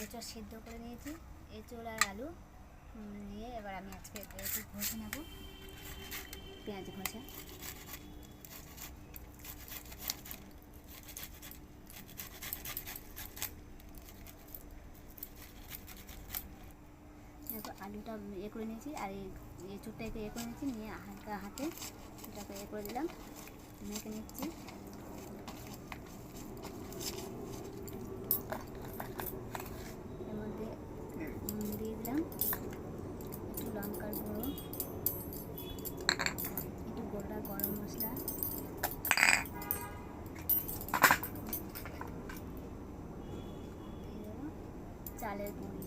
এঁচড় সিদ্ধ করে নিয়েছি, এঁচড় আর আলু নিয়ে এবার আমি আজকে একটু ঘষে নেব, পেঁয়াজ ঘষা। দেখো আলুটা করে নিয়েছি আর এই এঁচড়টাকে করে নিয়েছি, নিয়ে হালকা হাতে এটাকে করে দিলাম, মেখে নিচ্ছি। এর মধ্যে দিয়ে দিলাম একটু লঙ্কার গুঁড়ো, একটু গোটা গরম মশলা, চালের গুঁড়ি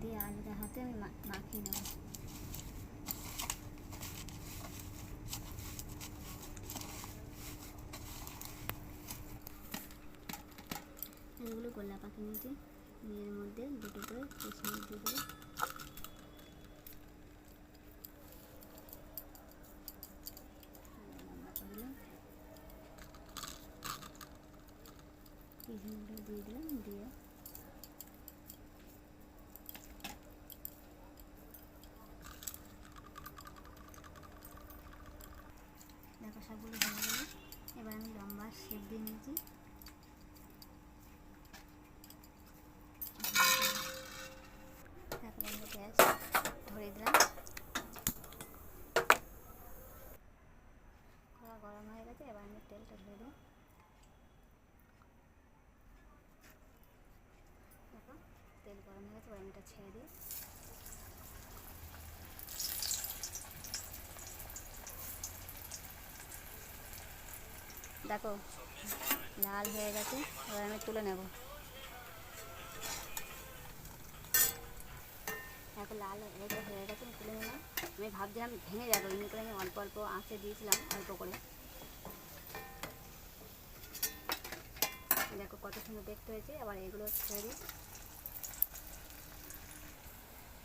দিয়ে আলুটা হাতে আমি মাখিয়ে নেব। এগুলো গোলা পাখি নিয়েছি, এর মধ্যে দুটো করে কিশমিশ দিয়ে দেবো। কিশমিশগুলো দিয়ে দিলাম, দিয়ে দেখো সবগুলো হয়ে গেল। এবার আমি লম্বা শেপ দিয়ে নিয়েছি, তারপরে আমি গ্যাস ধরে দিলাম। কড়া গরম হয়ে গেছে, এবার আমি তেলটা ধরে দিই। দেখো তেল গরম হয়ে গেছে, এবার আমি এটা ছেড়ে দিই। দেখো লাল হয়ে গেছে, এবার আমি তুলে নেব। দেখো লাল হয়ে গেছে, আমি তুলে নিলাম। আমি ভাবছিলাম ভেঙে যাবে, এমনি করে আমি অল্প অল্প আঁচে দিয়েছিলাম, অল্প করে। দেখো কত সুন্দর দেখতে হয়েছে। আবার এগুলো ছেড়ে দিই।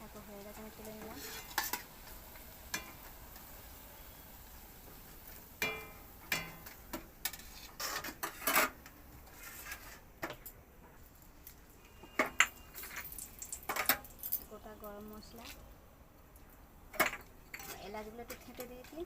দেখো হয়ে গেছে, আমি তুলে নিলাম। গোটা গরম মশলা, এলাচগুলো একটু ছেঁটে দিয়েছি,